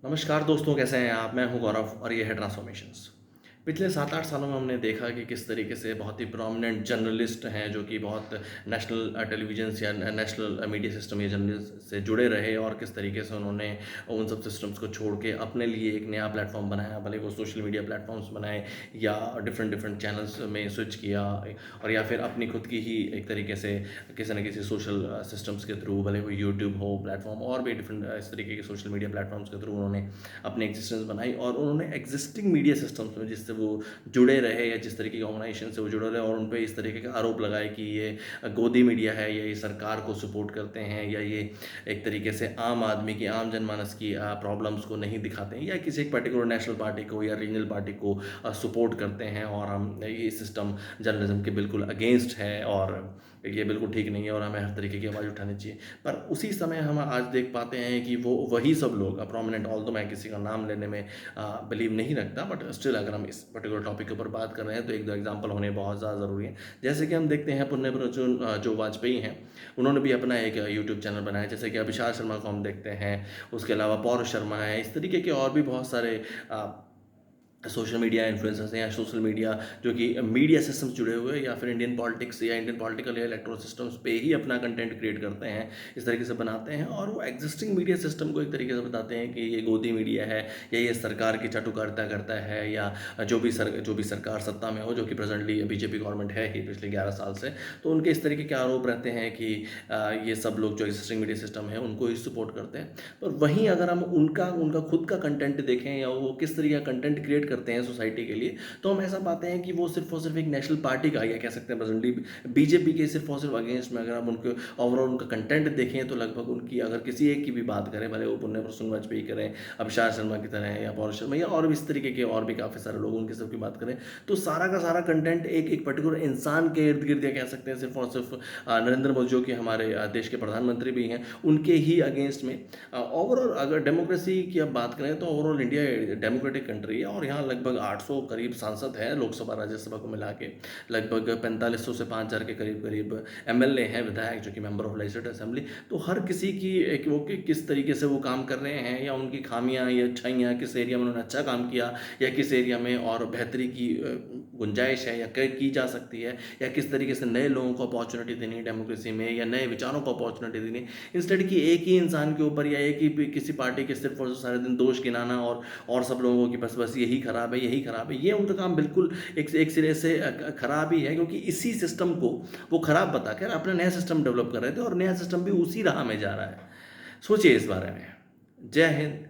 नमस्कार दोस्तों, कैसे हैं आप? मैं हूं गौरव और ये है ट्रांसफॉर्मेशंस। पिछले 7-8 सालों में हमने देखा कि किस तरीके से बहुत ही प्रोमिनेंट जर्नलिस्ट हैं जो कि बहुत नेशनल टेलीविज़न या नेशनल मीडिया सिस्टम या जर्नलिस्ट से जुड़े रहे और किस तरीके से उन्होंने उन सब सिस्टम्स को छोड़ के अपने लिए एक नया प्लेटफ़ॉर्म बनाया, भले वो सोशल मीडिया प्लेटफ़ॉर्म्स बनाए या डिफरेंट डिफरेंट चैनल्स में स्विच किया और या फिर अपनी खुद की ही एक तरीके से किसी न किसी सोशल सिस्टम्स के थ्रू, भले वो यूट्यूब हो प्लेटफ़ॉर्म और भी डिफरेंट इस तरीके के सोशल मीडिया प्लेटफ़ॉर्म्स के थ्रू उन्होंने अपनी एग्जिस्टेंस बनाई और उन्होंने एग्जिस्टिंग मीडिया सिस्टम्स में जिससे वो जुड़े रहे या जिस तरीके की ऑर्गेनाइजेशन से वो जुड़े रहे और उन पे इस तरीके का आरोप लगाए कि ये गोदी मीडिया है या ये सरकार को सपोर्ट करते हैं या ये एक तरीके से आम आदमी की, आम जनमानस की प्रॉब्लम्स को नहीं दिखाते हैं या किसी एक पर्टिकुलर नेशनल पार्टी को या रीजनल पार्टी को सपोर्ट करते हैं और हम ये सिस्टम जर्नलिज्म के बिल्कुल अगेंस्ट है और ये बिल्कुल ठीक नहीं है और हमें हर तरीके की आवाज़ उठानी चाहिए। पर उसी समय हम आज देख पाते हैं कि वो वही सब लोग प्रोमिनेंट, ऑल्दो मैं किसी का नाम लेने में बिलीव नहीं रखता, बट स्टिल अगर हम इस पर्टिकुलर टॉपिक के ऊपर बात कर रहे हैं तो एक दो एग्जांपल होने बहुत ज़्यादा ज़रूरी है। जैसे कि हम देखते हैं पुण्य जो वाजपेयी हैं, उन्होंने भी अपना एक यूट्यूब चैनल बनाया, जैसे कि अभिषाल शर्मा को हम देखते हैं, उसके अलावा पौर शर्मा है, इस तरीके के और भी बहुत सारे सोशल मीडिया इन्फ्लुएंसर्स हैं या सोशल मीडिया जो कि मीडिया सिस्टम्स जुड़े हुए हैं या फिर इंडियन पॉलिटिक्स या इंडियन पॉलिटिकल या इलेक्ट्रॉनिक सिस्टम्स पे ही अपना कंटेंट क्रिएट करते हैं, इस तरीके से बनाते हैं और वो एग्जिस्टिंग मीडिया सिस्टम को एक तरीके से बताते हैं कि ये गोदी मीडिया है या ये सरकार की चाटुकारिता करता है या जो भी सरकार सत्ता में हो, जो कि प्रेजेंटली बीजेपी गवर्नमेंट है ही पिछले 11 साल से, तो उनके इस तरीके के आरोप रहते हैं कि ये सब लोग जो एग्जिस्टिंग मीडिया सिस्टम है उनको ही सपोर्ट करते हैं। पर वहीं अगर हम उनका उनका खुद का कंटेंट देखें या वो किस तरीके का कंटेंट क्रिएट करते हैं सोसाइटी के लिए, तो हम ऐसा पाते हैं कि वो सिर्फ और सिर्फ एक नेशनल पार्टी का या कह सकते हैं प्रेजेंटली बीजेपी के सिर्फ और सिर्फ अगेंस्ट में अगर हम उनके ओवरऑल उनका कंटेंट देखें तो लगभग उनकी अगर किसी एक की भी बात करें, भले वो पुण्य प्रसून वाजपेयी करें, अभिषाल शर्मा की तरह या पौर शर्मा या और भी इस तरीके के और भी काफ़ी सारे लोग उनकी सबकी बात करें, तो सारा का सारा कंटेंट एक एक पर्टिकुलर इंसान के इर्द गिर्द या कह सकते हैं सिर्फ और सिर्फ नरेंद्र मोदी जो कि हमारे देश के प्रधानमंत्री भी हैं, उनके ही अगेंस्ट में। ओवरऑल अगर डेमोक्रेसी की अब बात करें तो ओवरऑल इंडिया डेमोक्रेटिक कंट्री है और यहाँ लगभग 800 करीब सांसद हैं लोकसभा राज्यसभा को मिला के, लगभग 4500 से 5000 के करीब करीब एमएलए हैं, विधायक जो कि मेंबर ऑफ लेजिस्लेटिव असेंबली। तो हर किसी की एक वो कि किस तरीके से वो काम कर रहे हैं या उनकी खामियां या अच्छाइयाँ, किस एरिया में उन्होंने अच्छा काम किया या किस एरिया में और बेहतरी की गुंजाइश है या की जा सकती है या किस तरीके से नए लोगों को अपॉर्चुनिटी देनी है डेमोक्रेसी में या नए विचारों को अपॉर्चुनिटी देनी, इंस्टेड कि एक ही इंसान के ऊपर या एक ही किसी पार्टी के सिर्फ और सारे दिन दोष गिनाना और सब लोगों की बस बस यही खराब है, यही खराब है, ये उनका काम बिल्कुल एक सिरे से खराब ही है, क्योंकि इसी सिस्टम को वो खराब बताकर अपना नया सिस्टम डेवलप कर रहे थे और नया सिस्टम भी उसी राह में जा रहा है। सोचिए इस बारे में। जय हिंद।